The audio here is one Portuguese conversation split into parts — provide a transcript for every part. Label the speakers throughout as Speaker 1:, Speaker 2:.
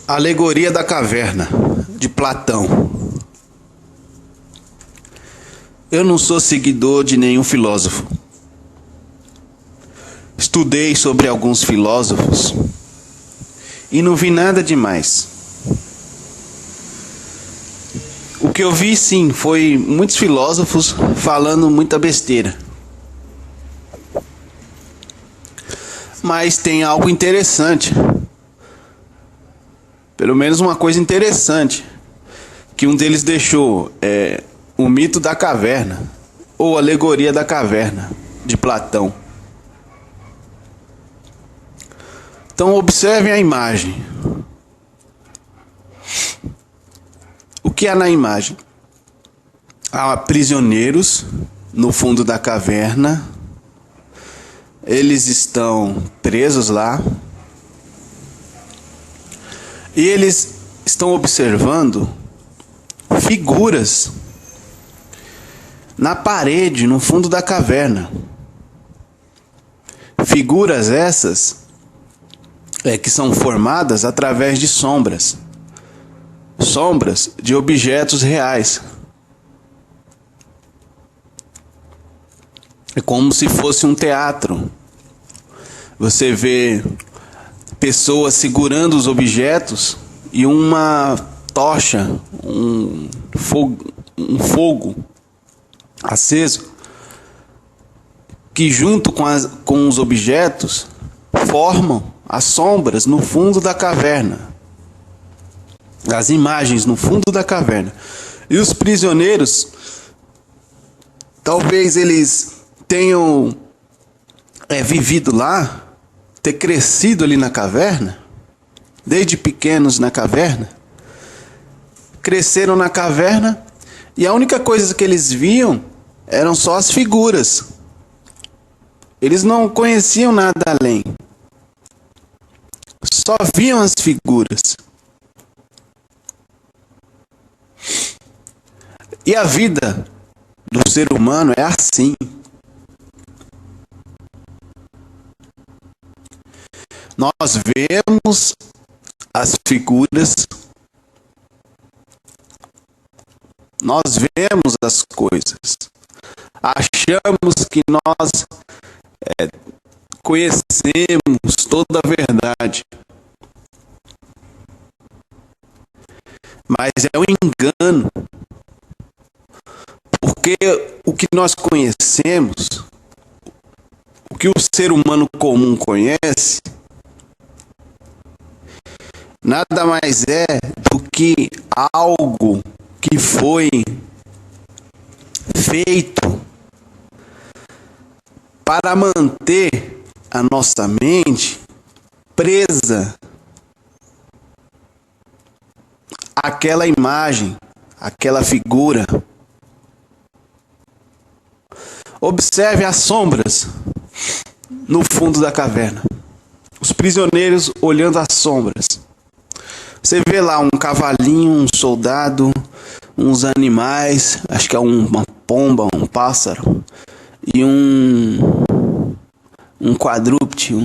Speaker 1: Alegoria da Caverna, de Platão. Eu não sou seguidor de nenhum filósofo. Estudei sobre alguns filósofos e não vi nada demais. O que eu vi, sim, foi muitos filósofos falando muita besteira. Mas tem algo interessante. Pelo menos uma coisa interessante que um deles deixou, o mito da caverna, ou alegoria da caverna, de Platão. Então observem a imagem. O que há na imagem? Há prisioneiros no fundo da caverna. Eles estão presos lá. E eles estão observando figuras na parede, no fundo da caverna. Figuras essas que são formadas através de sombras. Sombras de objetos reais. É como se fosse um teatro. Você vê pessoas segurando os objetos e uma tocha, um fogo aceso, que junto com os objetos formam as sombras no fundo da caverna, as imagens no fundo da caverna. E os prisioneiros, talvez eles tenham vivido lá, ter crescido ali na caverna, desde pequenos na caverna, cresceram na caverna e a única coisa que eles viam eram só as figuras. Eles não conheciam nada além, só viam as figuras. E a vida do ser humano é assim. Nós vemos as figuras, nós vemos as coisas, achamos que nós conhecemos toda a verdade, mas é um engano, porque o que nós conhecemos, o que o ser humano comum conhece, nada mais é do que algo que foi feito para manter a nossa mente presa àquela imagem, àquela figura. Observe as sombras no fundo da caverna. Os prisioneiros olhando as sombras. Você vê lá um cavalinho, um soldado, uns animais, acho que é uma pomba, um pássaro, e um quadrúpede,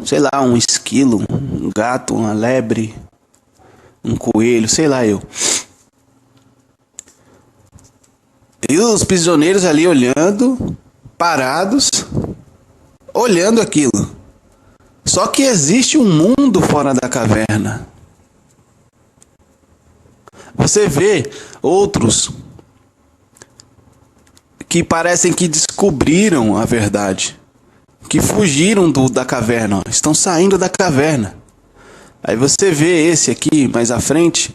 Speaker 1: sei lá, um esquilo, um gato, uma lebre, um coelho, sei lá eu. E os prisioneiros ali olhando, parados, olhando aquilo. Só que existe um mundo fora da caverna. Você vê outros que parecem que descobriram a verdade, que fugiram da caverna, estão saindo da caverna. Aí você vê esse aqui mais à frente,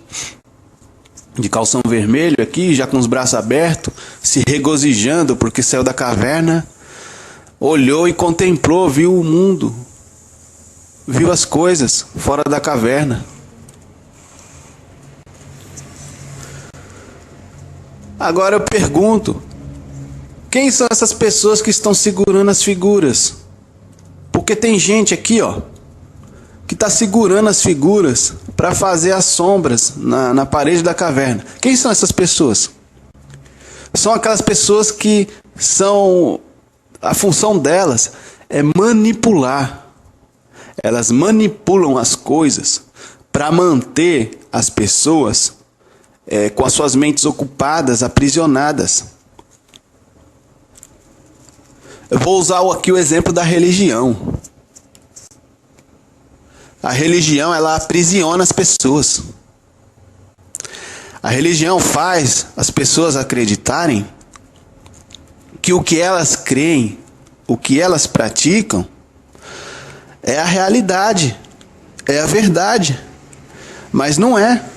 Speaker 1: de calção vermelho aqui, já com os braços abertos, se regozijando porque saiu da caverna, olhou e contemplou, viu o mundo, viu as coisas fora da caverna. Agora eu pergunto, quem são essas pessoas que estão segurando as figuras? Porque tem gente aqui, que está segurando as figuras para fazer as sombras na parede da caverna. Quem são essas pessoas? São aquelas pessoas que a função delas é manipular. Elas manipulam as coisas para manter as pessoas com as suas mentes ocupadas, aprisionadas. Eu vou usar aqui o exemplo da religião. A religião, ela aprisiona as pessoas. A religião faz as pessoas acreditarem que o que elas creem, o que elas praticam, é a realidade, é a verdade, mas não é.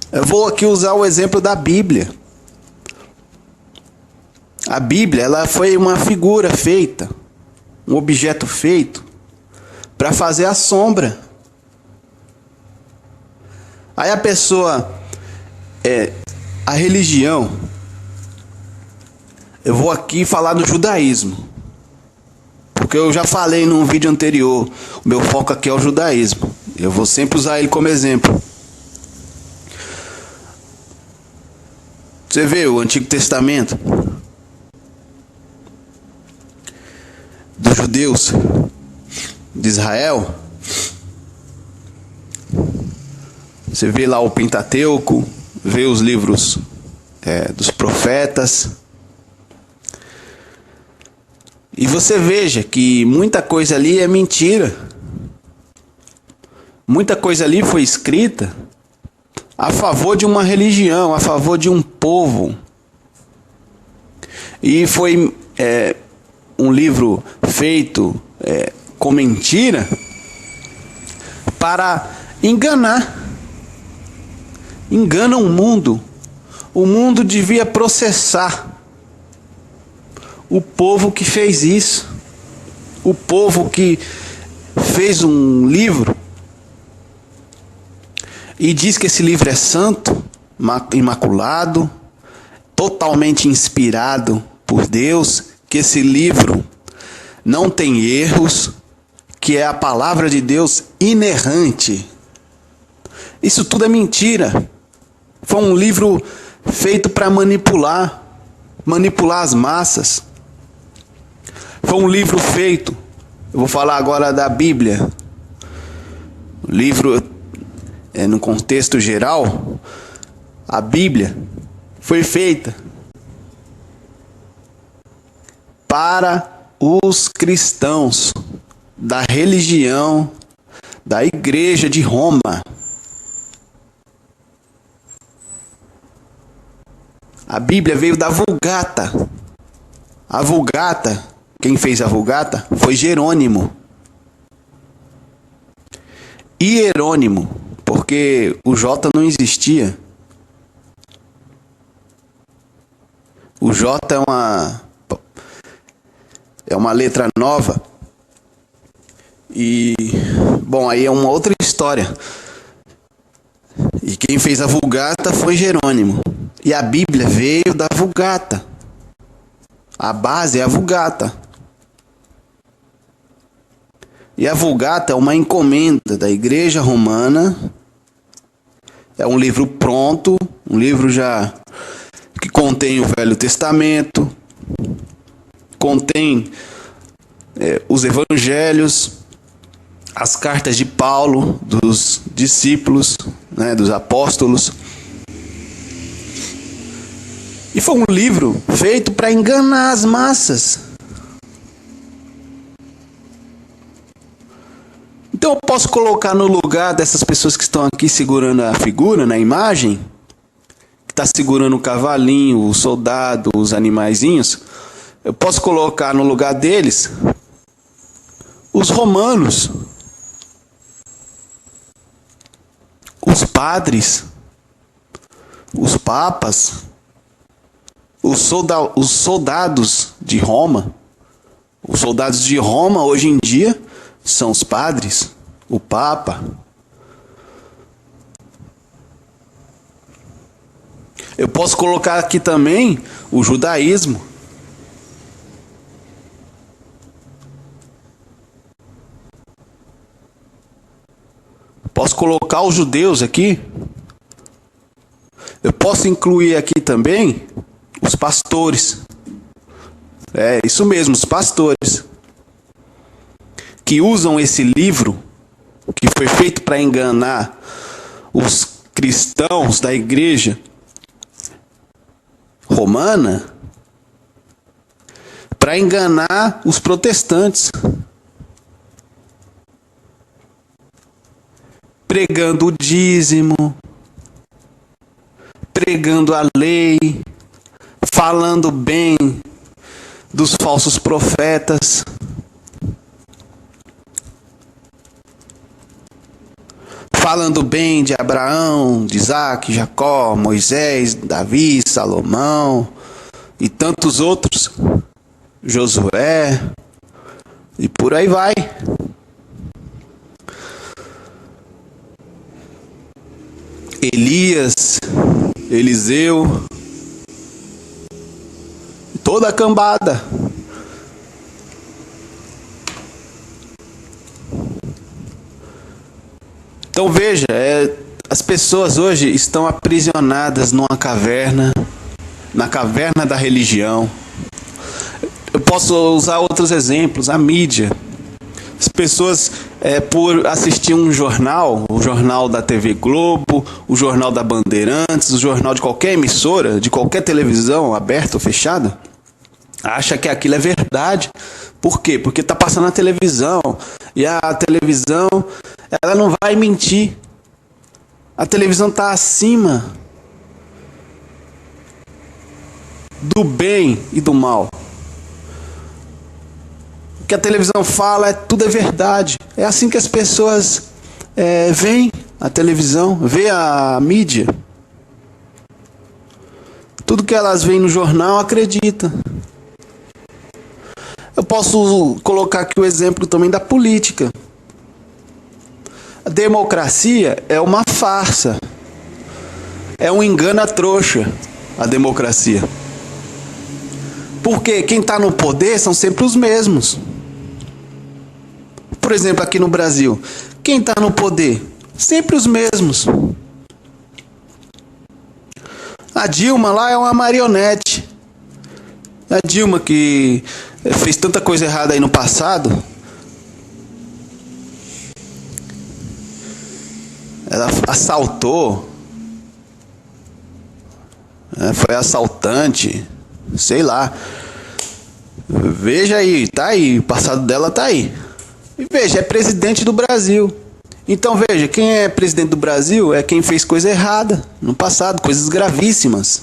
Speaker 1: Eu vou aqui usar o exemplo da Bíblia. A Bíblia, ela foi uma figura feita, um objeto feito para fazer a sombra. Aí a pessoa, a religião, eu vou aqui falar do judaísmo, porque eu já falei num vídeo anterior, o meu foco aqui é o judaísmo. Eu vou sempre usar ele como exemplo. Você vê o Antigo Testamento dos judeus de Israel. Você vê lá o Pentateuco, vê os livros dos profetas. E você veja que muita coisa ali é mentira. Muita coisa ali foi escrita a favor de uma religião, a favor de um povo. E foi um livro feito com mentira para enganar. Engana o mundo. O mundo devia processar o povo que fez isso. O povo que fez um livro e diz que esse livro é santo, imaculado, totalmente inspirado por Deus, que esse livro não tem erros, que é a palavra de Deus inerrante. Isso tudo é mentira. Foi um livro feito para manipular as massas. Foi um livro feito, eu vou falar agora da Bíblia. O livro, no contexto geral, a Bíblia foi feita para os cristãos da religião da Igreja de Roma. A Bíblia veio da Vulgata. A Vulgata, quem fez a Vulgata foi Jerônimo. Hierônimo, porque o J não existia. O J é uma letra nova. E, bom, aí é uma outra história. E quem fez a Vulgata foi Jerônimo. E a Bíblia veio da Vulgata. A base é a Vulgata. E a Vulgata é uma encomenda da Igreja Romana. É um livro pronto, um livro já que contém o Velho Testamento, contém os Evangelhos, as cartas de Paulo, dos discípulos, dos apóstolos. E foi um livro feito para enganar as massas. Então eu posso colocar no lugar dessas pessoas que estão aqui segurando a figura, na imagem, que está segurando o cavalinho, o soldado, os animaizinhos. Eu posso colocar no lugar deles os romanos, os padres, os papas, os soldados de Roma. Os soldados de Roma hoje em dia são os padres, o papa. Eu posso colocar aqui também o judaísmo. Posso colocar os judeus aqui. Eu posso incluir aqui também os pastores. É isso mesmo, os pastores. que usam esse livro, que foi feito para enganar os cristãos da igreja romana, para enganar os protestantes, pregando o dízimo, pregando a lei, falando bem dos falsos profetas, falando bem de Abraão, de Isaac, Jacó, Moisés, Davi, Salomão e tantos outros, Josué, e por aí vai. Elias, Eliseu, toda a cambada. Então veja, as pessoas hoje estão aprisionadas numa caverna, na caverna da religião. Eu posso usar outros exemplos, a mídia. As pessoas, por assistir um jornal, o jornal da TV Globo, o jornal da Bandeirantes, o jornal de qualquer emissora, de qualquer televisão, aberta ou fechada, acha que aquilo é verdade. Por quê? Porque está passando na televisão. E a televisão, ela não vai mentir. A televisão está acima do bem e do mal. O que a televisão fala, tudo é verdade. É assim que as pessoas veem a televisão, veem a mídia. Tudo que elas veem no jornal, acreditam. Eu posso colocar aqui o exemplo também da política. A democracia é uma farsa. É um engano à trouxa, a democracia. Porque quem está no poder são sempre os mesmos. Por exemplo, aqui no Brasil, quem está no poder? Sempre os mesmos. A Dilma lá é uma marionete. A Dilma que fez tanta coisa errada aí no passado. Ela assaltou. Foi assaltante. Sei lá. Veja aí, tá aí. O passado dela tá aí. E veja, é presidente do Brasil. Então veja, quem é presidente do Brasil é quem fez coisa errada no passado, coisas gravíssimas.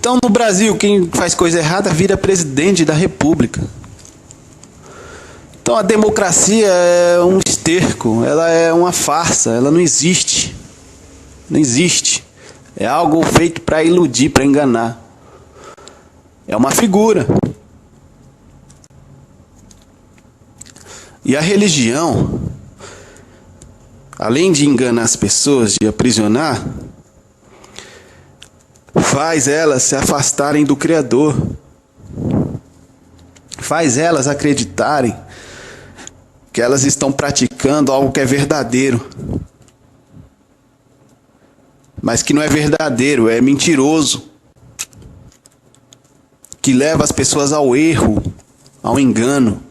Speaker 1: Então no Brasil, quem faz coisa errada vira presidente da República. Então a democracia é um esterco, ela é uma farsa, ela não existe. Não existe. É algo feito para iludir, para enganar. É uma figura. E a religião, além de enganar as pessoas, de aprisionar, faz elas se afastarem do Criador. Faz elas acreditarem que elas estão praticando algo que é verdadeiro. Mas que não é verdadeiro, é mentiroso. Que leva as pessoas ao erro, ao engano.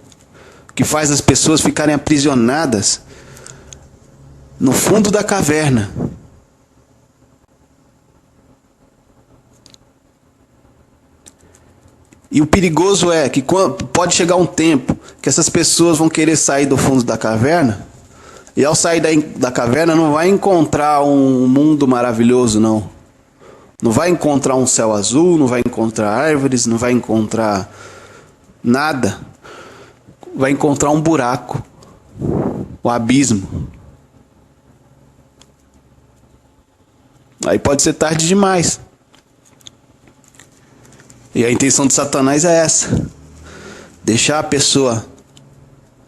Speaker 1: Que faz as pessoas ficarem aprisionadas no fundo da caverna. E o perigoso é que pode chegar um tempo que essas pessoas vão querer sair do fundo da caverna, e ao sair da caverna não vai encontrar um mundo maravilhoso, não. Não vai encontrar um céu azul, não vai encontrar árvores, não vai encontrar nada. Vai encontrar um buraco, o abismo. Aí pode ser tarde demais. E a intenção de Satanás é essa: deixar a pessoa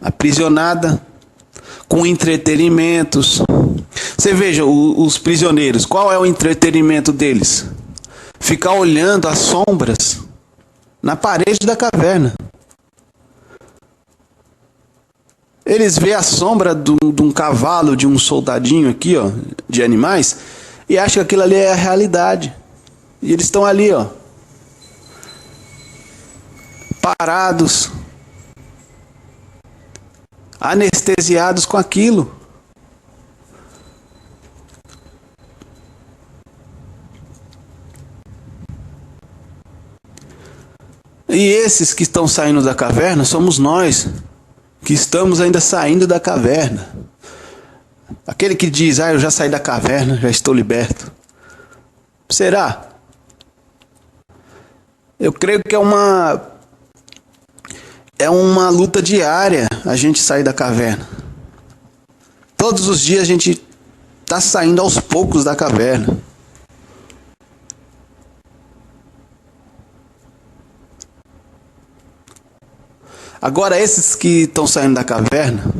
Speaker 1: aprisionada com entretenimentos. Você veja, os prisioneiros, qual é o entretenimento deles? Ficar olhando as sombras na parede da caverna. Eles veem a sombra de um cavalo, de um soldadinho aqui, ó, de animais, e acham que aquilo ali é a realidade. E eles estão ali, ó, parados, anestesiados com aquilo. E esses que estão saindo da caverna somos nós, que estamos ainda saindo da caverna. Aquele que diz, eu já saí da caverna, já estou liberto. Será? Eu creio que é uma luta diária a gente sair da caverna. Todos os dias a gente está saindo aos poucos da caverna. Agora, esses que estão saindo da caverna,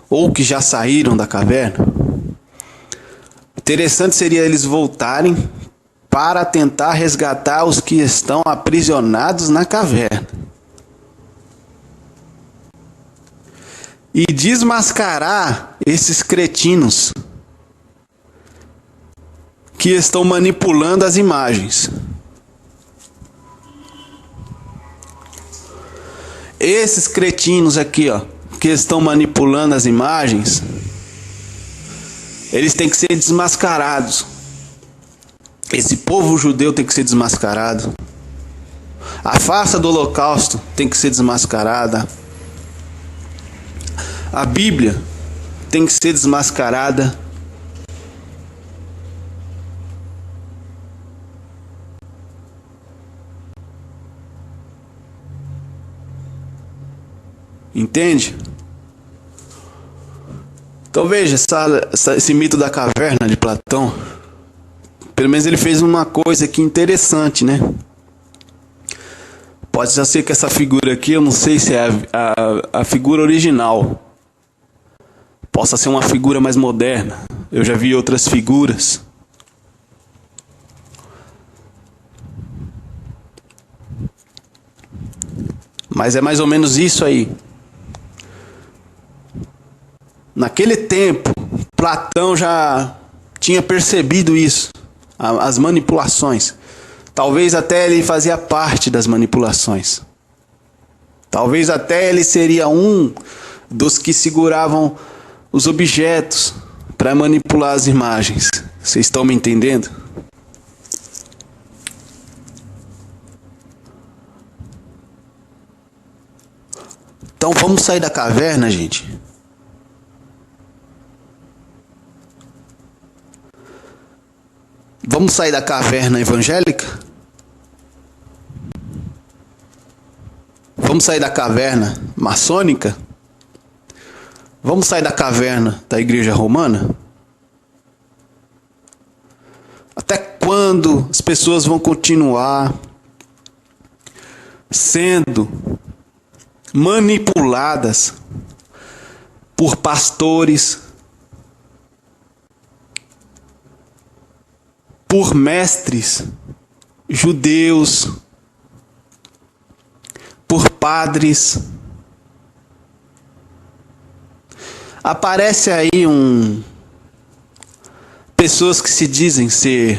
Speaker 1: ou que já saíram da caverna, interessante seria eles voltarem para tentar resgatar os que estão aprisionados na caverna. E desmascarar esses cretinos que estão manipulando as imagens. Esses cretinos aqui, que estão manipulando as imagens, eles têm que ser desmascarados. Esse povo judeu tem que ser desmascarado. A farsa do Holocausto tem que ser desmascarada. A Bíblia tem que ser desmascarada. Entende? Então veja, esse mito da caverna de Platão, pelo menos ele fez uma coisa aqui interessante, né? Pode já ser que essa figura aqui, eu não sei se é a figura original, possa ser uma figura mais moderna. Eu já vi outras figuras. Mas é mais ou menos isso aí. Naquele tempo, Platão já tinha percebido isso, as manipulações. Talvez até ele fazia parte das manipulações. Talvez até ele seria um dos que seguravam os objetos para manipular as imagens. Vocês estão me entendendo? Então vamos sair da caverna, gente. Vamos sair da caverna evangélica? Vamos sair da caverna maçônica? Vamos sair da caverna da Igreja Romana? Até quando as pessoas vão continuar sendo manipuladas por pastores, por mestres judeus, por padres? Aparece aí pessoas que se dizem ser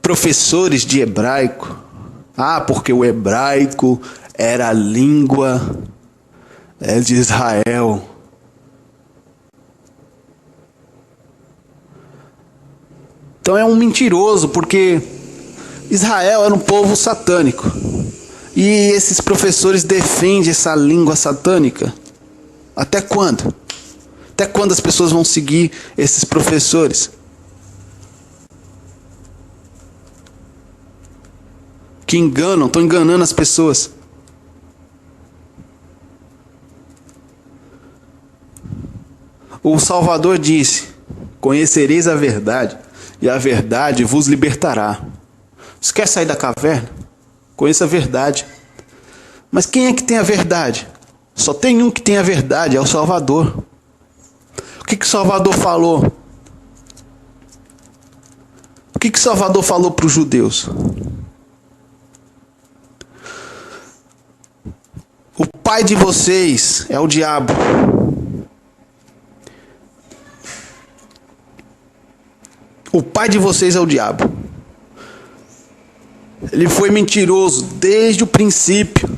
Speaker 1: professores de hebraico. Porque o hebraico era a língua de Israel. Então é um mentiroso, porque Israel era um povo satânico. E esses professores defendem essa língua satânica. Até quando? Até quando as pessoas vão seguir esses professores? Que enganam, estão enganando as pessoas. O Salvador disse: conhecereis a verdade, e a verdade vos libertará. Você quer sair da caverna? Conheça a verdade. Mas quem é que tem a verdade? Só tem um que tem a verdade, é o Salvador. O que o Salvador falou? O que o Salvador falou para os judeus? O pai de vocês é o diabo. O pai de vocês é o diabo. Ele foi mentiroso desde o princípio.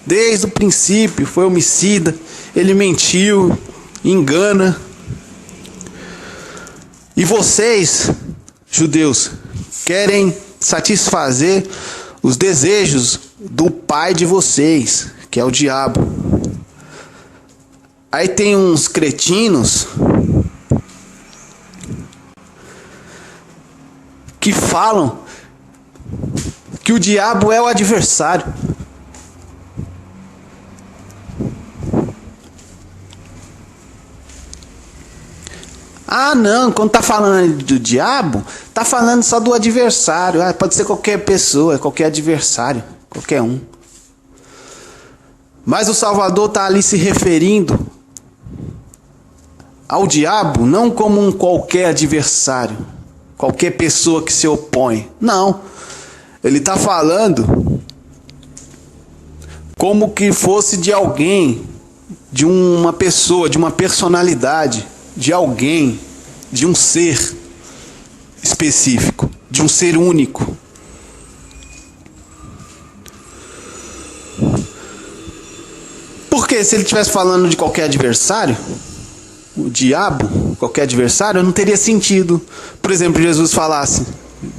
Speaker 1: Desde o princípio foi homicida. Ele mentiu, engana. E vocês, judeus, querem satisfazer os desejos do pai de vocês, que é o diabo. Aí tem uns cretinos que falam que o diabo é o adversário. Ah, não, quando tá falando do diabo, tá falando só do adversário. Ah, pode ser qualquer pessoa, qualquer adversário, qualquer um. Mas o Salvador tá ali se referindo ao diabo não como um qualquer adversário, qualquer pessoa que se opõe. Não. Ele tá falando como que fosse de alguém, de uma pessoa, de uma personalidade, de alguém, de um ser específico, de um ser único. Porque se ele estivesse falando de qualquer adversário, o diabo, qualquer adversário, não teria sentido. Por exemplo, Jesus falasse,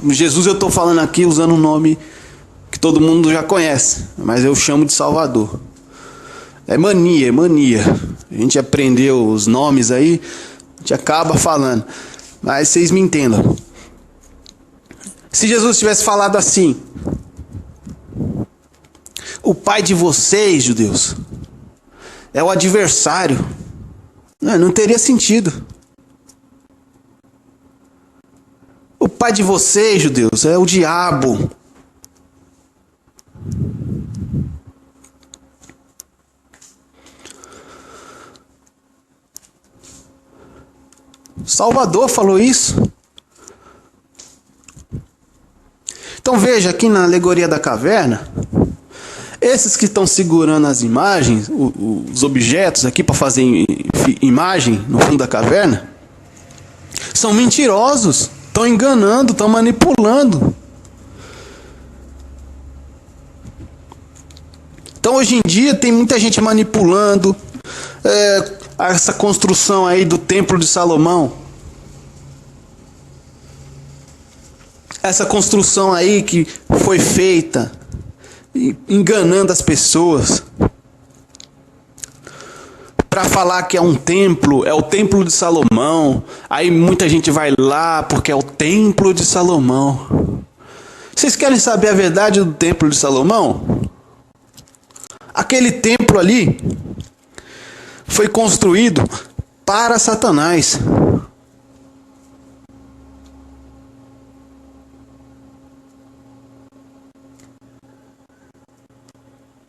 Speaker 1: Jesus eu estou falando aqui usando um nome que todo mundo já conhece, mas eu chamo de Salvador. É mania, é mania. A gente aprendeu os nomes aí, a gente acaba falando. Mas vocês me entendam. Se Jesus tivesse falado assim: o pai de vocês, judeus, é o adversário, não teria sentido. O pai de vocês, judeus, é o diabo. Salvador falou isso. Então veja aqui na alegoria da caverna, esses que estão segurando as imagens, os objetos aqui para fazer imagem no fundo da caverna, são mentirosos, estão enganando, estão manipulando. Então hoje em dia tem muita gente manipulando essa construção aí do Templo de Salomão. Essa construção aí que foi feita enganando as pessoas para falar que é um templo, é o Templo de Salomão. Aí muita gente vai lá porque é o Templo de Salomão. Vocês querem saber a verdade do Templo de Salomão? Aquele templo ali foi construído para Satanás.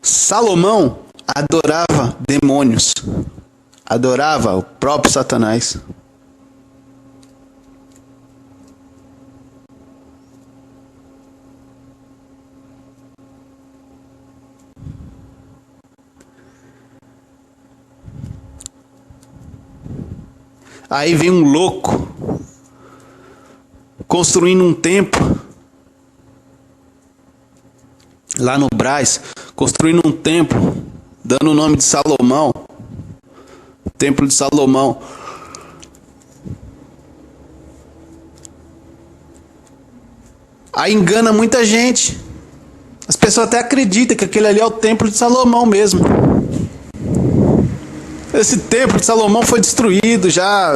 Speaker 1: Salomão adorava demônios, adorava o próprio Satanás. Aí vem um louco construindo um templo lá no Brás, construindo um templo, dando o nome de Salomão, Templo de Salomão. Aí engana muita gente. As pessoas até acreditam que aquele ali é o Templo de Salomão mesmo. Esse Templo de Salomão foi destruído já,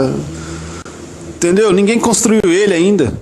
Speaker 1: entendeu? Ninguém construiu ele ainda.